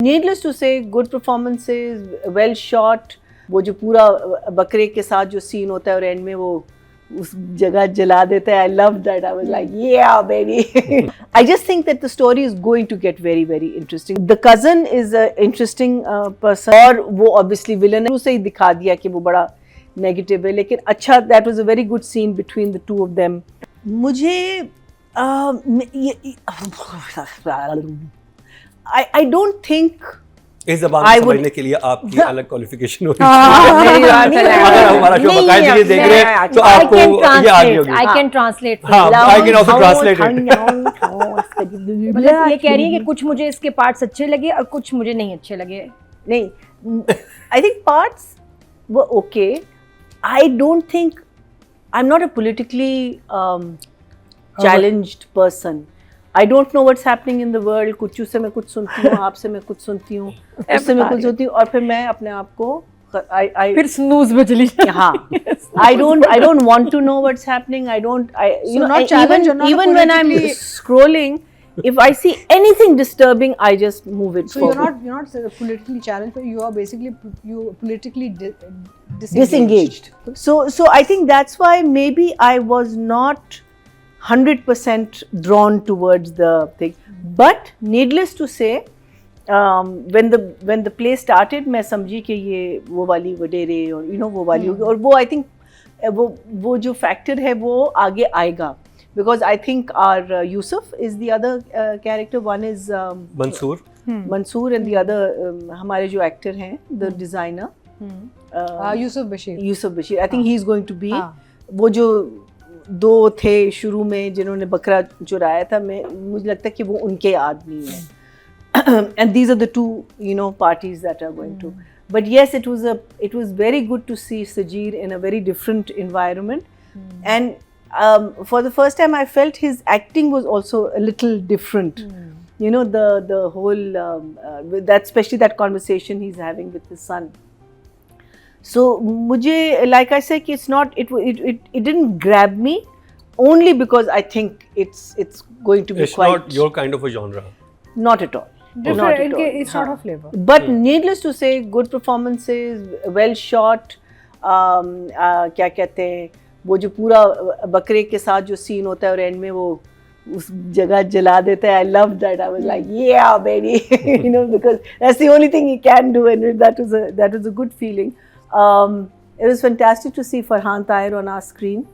Needless to say, good performances, well shot. वो जो पूरा बकरे के साथ जो सीन होता है और एंड में वो उस जगह जला देता है. I love that. I was like, yeah, baby. I just think that the story is going to get very, very interesting. The cousin is an interesting person. और वो obviously villain है. उसे ही दिखा दिया कि वो बड़ा negative है. लेकिन अच्छा, that was a very good scene between the two of them. मुझे I don't think इस ज़बान को समझने के लिए आपकी अलग क्वालिफिकेशन होगी. अगर हमारा शो बाकायदगी देख रहे हैं तो आपको ये आ गई होगी. I can translate. हाँ, I can also translate it. मतलब ये कह रही है कि कुछ मुझे इसके पार्ट्स अच्छे लगे और कुछ मुझे नहीं अच्छे लगे. नहीं, I think parts were okay. I don't think I'm not a politically challenged person. I don't know what's happening in the world. कुछ से मैं कुछ सुनती हूँ, आपसे मैं कुछ सुनती हूँ, उससे मैं कुछ सुनती हूँ और फिर मैं अपने आप को फिर snooze में चली. हाँ, I don't want to know what's happening. You know, even when I'm scrolling, if I see anything disturbing, I just move it so forward. You're not politically challenged, but you are basically politically disengaged. So I think that's why maybe I was not 100% drawn towards the thing. But needless to say, when the play started, मैं समझी कि ये वो वाली वडेरे और you know वो वाली होगी और वो I think वो जो factor है वो आगे आएगा. Because I think our Yusuf is the other character. One is Mansoor and the other हमारे जो actor हैं, the designer. Yusuf Bashir. I think he's going to be वो जो दो थे शुरू में जिन्होंने बकरा चुराया था, मुझे लगता है कि वो उनके आदमी हैं. And these are the two, you know, parties that are going to. But yes, it was very good to see Sajeer in a very different environment. And for the first time, I felt his acting was also a little different. You know, the whole that especially that conversation he's having with his son. So मुझे, like I said, it didn't grab me only because I think it's going to be it's quite. It's not your kind of a genre. Not at all. Different. It's not a flavor. But needless to say, good performances, well shot. क्या कहते हैं, वो जो पूरा बकरे के साथ जो सीन होता है और एंड में वो उस जगह जला देता है. I love that. I was like, yeah, baby. You know, because that's the only thing he can do, and that was a good feeling. It was fantastic to see Farhan Tahir on our screen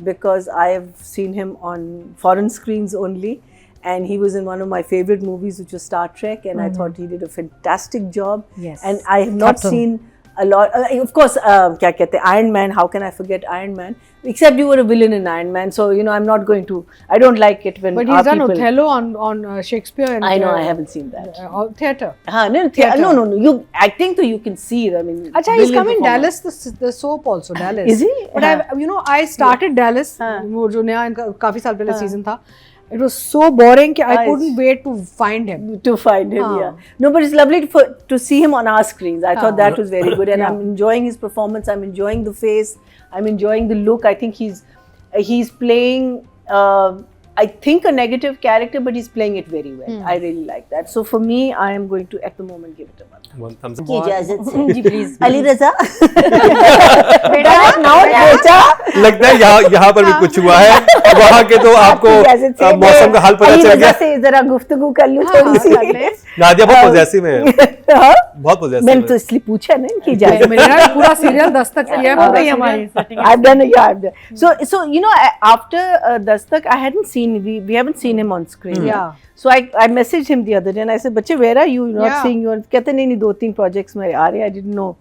because I have seen him on foreign screens only, and he was in one of my favorite movies, which was Star Trek, and I thought he did a fantastic job. Yes. And I have not seen a lot. Of course, क्या कहते हैं, Iron Man. How can I forget Iron Man? Except you were a villain in Iron Man, so you know I'm not going to. I don't like it when. But he's done Othello on Shakespeare. And, I know, I haven't seen that. Theatre. No. You acting, so you can see it. I mean. Acha, he's come in Dallas, the soap also. Dallas. Is he? But I started Dallas. वो जो नया इनका काफी साल पहले season था. It was so boring that I couldn't wait to find him. Yeah. No, but it's lovely to see him on our screens. I thought that was very good, and I'm enjoying his performance. I'm enjoying the face. I'm enjoying the look. I think he's playing. I think a negative character, but he's playing it very well. I really like that. So for me, I am going to at the moment give it a 1. One thumbs up. की इजाजत से जी please. Ali रजा. बेटा लगता है यहाँ पर भी कुछ हुआ है. वहाँ के तो आपको मौसम का हाल पता चल गया. से जरा गुफ्तगू कर लूँ थोड़ी सी. नादिया बहुत पॉजेसिव है. बहुत पॉजेसिव. मैंने तो इसलिए पूछा ना कि इजाजत. मेरा पूरा सीरियल दस्तक किया है पूरी हमारी. I've done it. Yeah, I've done. So you know, after Dastak, I hadn't seen. We haven't seen him on screen. Yeah. So I messaged him the other day and I said, "Bache, where are you? You're not seeing you." कहते नहीं 2-3 projects में आ रहे. I didn't know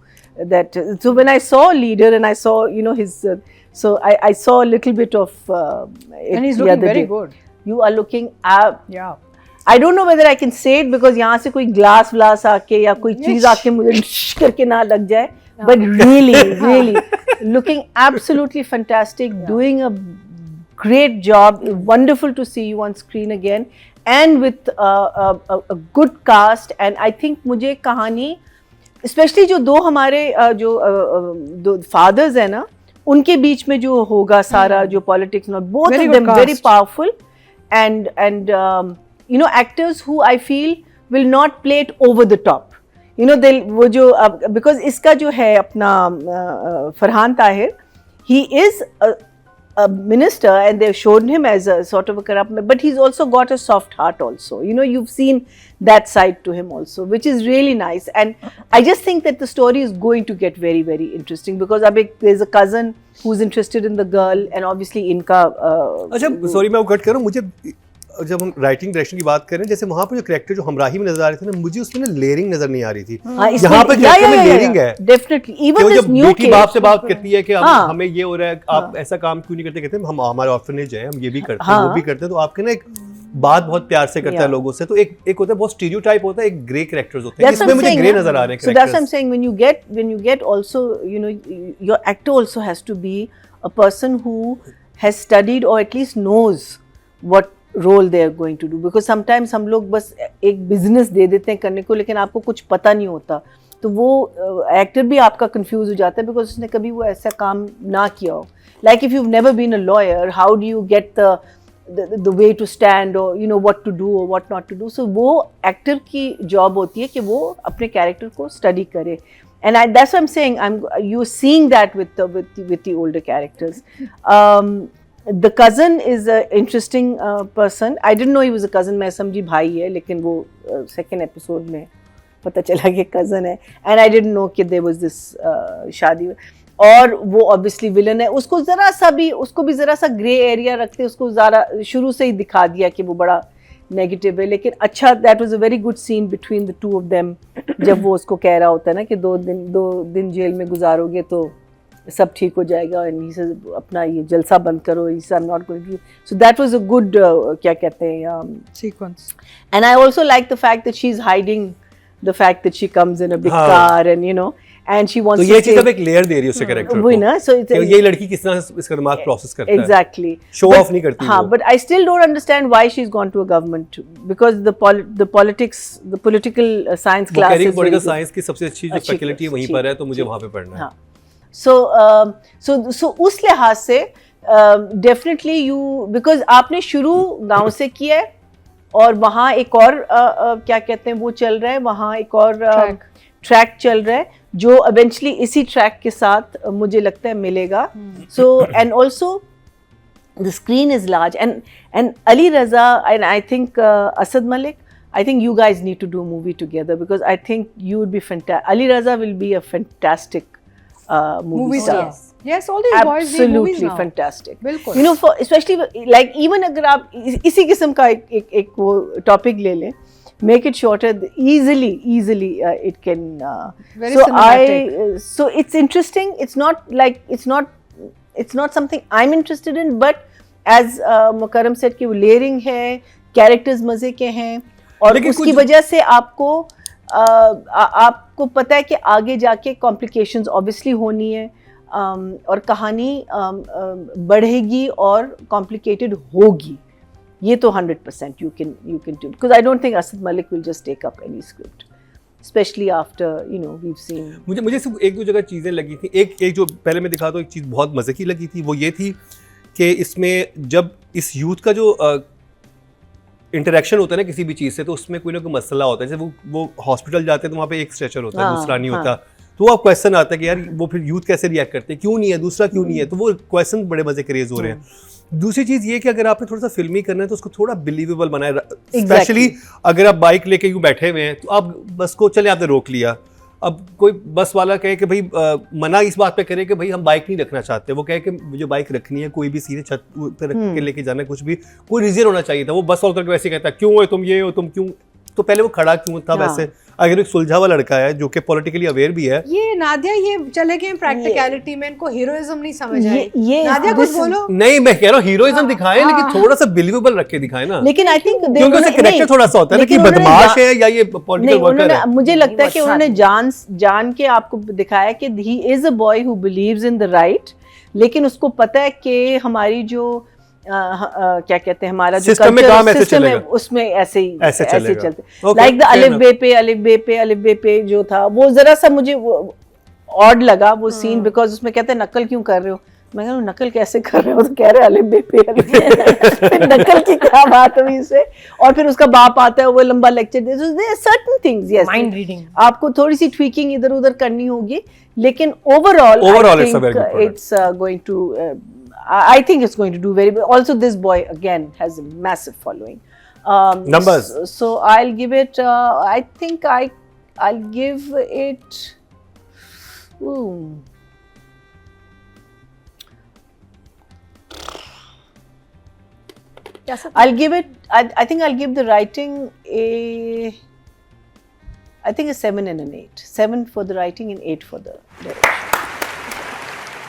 that. So when I saw Leader and I saw, you know, his, so I saw a little bit of. And he's looking very good. You are looking. Yeah. I don't know whether I can say it because यहाँ से कोई glass आके या कोई चीज आके मुझे करके ना लग जाए. But really, looking absolutely fantastic, doing a great job. Wonderful to see you on screen again, and with a good cast. And I think मुझे कहानी, especially जो दो हमारे दो fathers है ना, उनके बीच में जो होगा सारा जो politics, not both of them very powerful, and you know, actors who I feel will not play it over the top. You know, वो जो because इसका जो है अपना Farhan Tahir, he is a minister and they've shown him as a sort of a corrupt man, but he's also got a soft heart also. You know, you've seen that side to him also, which is really nice. And I just think that the story is going to get very, very interesting because there's a cousin who's interested in the girl and obviously इनका अच्छा sorry मैं वो cut करूँ, मुझे जब हम writing direction की बात करें, जैसे वहाँ पर जो कैरेक्टर जो हमराही में नजर आ रहे थे ना, मुझे उसमें ना लेयरिंग नजर नहीं आ रही थी। यहाँ पे कैरेक्टर में लेयरिंग है डेफिनेटली। इवन दिस न्यू बेटी बाप से बात करती है कि हमें ये हो रहा है, आप ऐसा काम क्यों नहीं करते, कहते हैं हम हमारे ऑर्फनेज है, हम ये भी करते हैं वो भी करते हैं, तो आपके ना एक बात बहुत प्यार से करता है लोगों से, तो एक होता है बहुत स्टीरियोटाइप होता है, एक ग्रे कैरेक्टर्स होते हैं, इसमें मुझे ग्रे नजर आ रहे हैं। So that's what I'm saying, when you get also, you know, your actor also has to be a person who has studied or at least knows what role they are going to do, because sometimes हम लोग बस एक business दे देते हैं करने को, लेकिन आपको कुछ पता नहीं होता, तो वो एक्टर भी आपका कंफ्यूज हो जाता है बिकॉज उसने कभी वो ऐसा काम ना किया हो। Like if you've never been a lawyer, how do you get the way to stand or you know what to do or what not to do? So वो एक्टर की जॉब होती है कि वो अपने कैरेक्टर को स्टडी करे, and that's what I'm saying, you're seeing that with the older characters. The cousin is an interesting person. I didn't know he was a cousin. मैं समझी भाई है, लेकिन वो second episode में पता चला कि cousin है, and I didn't know कि there was this शादी। और वो obviously villain है, उसको भी ज़रा सा grey area रखते, उसको ज़रा शुरू से ही दिखा दिया कि वो बड़ा नेगेटिव है, लेकिन अच्छा that was a very good scene between the two of them, जब वो उसको कह रहा होता है ना कि 2 दिन जेल में गुजारोगे तो सब ठीक हो जाएगा, and he says अपना ये जलसा बंद करो, he said I'm not going to, so that was a good क्या कहते हैं sequence. And I also like the fact that she's hiding the fact that she comes in a big car and you know, and she wants तो ये चीज़ अब एक layer दे रही है उसके कैरेक्टर को, वही ना, so ये लड़की किस तरह इसका दिमाग प्रोसेस करता है, exactly, शो ऑफ नहीं करती हाँ, but I still don't understand why she's gone to a government, because the political science class is political science की सबसे अच्छी जो फैकल्टी वहीं पर है, तो मुझे वहाँ पे पढ़ना है। So उस लिहाज से definitely you, because आपने शुरू गांव से किया है और वहाँ एक और क्या कहते हैं वो चल रहा है, वहाँ एक और ट्रैक चल रहा है जो eventually इसी ट्रैक के साथ मुझे लगता है मिलेगा। So and also the screen is large and Ali Raza and I think Asad Malik, I think you guys need to do a movie together because I think you would be fantastic. Ali Raza will be a fantastic movie star. Yes, all these boys need movies now. Absolutely fantastic. बिल्कुल. You know, for especially like even अगर आप इसी किस्म का एक वो topic ले लें, make it shorter, easily it can. Very cinematic. So it's interesting. It's not something I'm interested in, but as Mukarram said कि वो layering है, characters मजे के हैं और उसकी वजह से आपको पता है कि आगे जाके कॉम्प्लिकेशंस ऑब्वियसली होनी है और कहानी बढ़ेगी और कॉम्प्लिकेटेड होगी, ये तो 100% you can do, because I don't think Asad Malik will just take up any script, especially after you know we've seen. मुझे सिर्फ एक दो जगह चीज़ें लगी थी, एक जो पहले मैं दिखाता हूँ, एक चीज़ बहुत मज़े की लगी थी, वो ये थी कि इसमें जब इस यूथ का जो इंटरेक्शन होता है ना किसी भी चीज़ से, तो उसमें कोई ना कोई मसला होता है, जैसे वो हॉस्पिटल जाते हैं तो वहाँ पे एक स्ट्रेचर होता है, दूसरा नहीं होता, तो वो क्वेश्चन आता है कि यार वो फिर यूथ कैसे रिएक्ट करते हैं, क्यों नहीं है दूसरा, क्यों नहीं है, तो वो क्वेश्चन बड़े मजे क्रेज हो रहे हैं। दूसरी चीज़ ये कि अगर आपने थोड़ा सा फिल्मी करना है तो उसको थोड़ा बिलीवेबल बनाए, स्पेशली अगर आप बाइक लेके यूँ बैठे हुए हैं तो आप बस को चले आपने रोक लिया, अब कोई बस वाला कहे कि भाई मना इस बात पे करे कि भाई हम बाइक नहीं रखना चाहते, वो कहे कि मुझे बाइक रखनी है, कोई भी सीधे छत पर रख के लेके जाना है, कुछ भी कोई रीजन होना चाहिए था, वो बस वाला वैसे कहता है क्यों है तुम ये हो तुम क्यों, तो पहले वो खड़ा क्यों था वैसे, अगर एक सुलझा हुआ लड़का है जो कि पॉलिटिकली अवेयर भी है। ये नादिया ये चले गए प्रैक्टिकलिटी में, इनको हीरोइज्म नहीं समझ आई। नादिया कुछ बोलो। नहीं मैं कह रहा हूँ हीरोइज्म दिखाएं, लेकिन थोड़ा सा बिलीवेबल रख के दिखाएं ना, लेकिन आई थिंक क्योंकि उसका कैरेक्टर थोड़ा सा होता है ना कि बदमाश है या ये पॉलिटिकल वर्कर है। मुझे लगता है कि उन्होंने जान के आपको दिखाया कि he is a boy who believes in the right, लेकिन उसको पता है कि हमारी जो क्या कहते हैं हमारा जो सिस्टम है उसमें ऐसे चलते, लाइक द अलिफ बे पे जो था वो जरा सा मुझे ऑड लगा वो सीन, बिकॉज उसमें कहते हैं नकल क्यों कर रहे हो, मैं कह नकल कैसे कर रहे हो, तो कह रहे अले बेबे नकल की क्या बात हुई इससे। और फिर उसका बाप आता है, वो लंबा लेक्चर दे, certain things, yes, mind reading आपको थोड़ी सी ट्वीकिंग इधर उधर करनी होगी, लेकिन overall it's going to I think it's going to do very well. Also this boy again has a massive following. Numbers. So I'll give it I think I'll give it I'll give it I think I'll give the writing I think a 7 and an 8. 7 for the writing and 8 for the direction.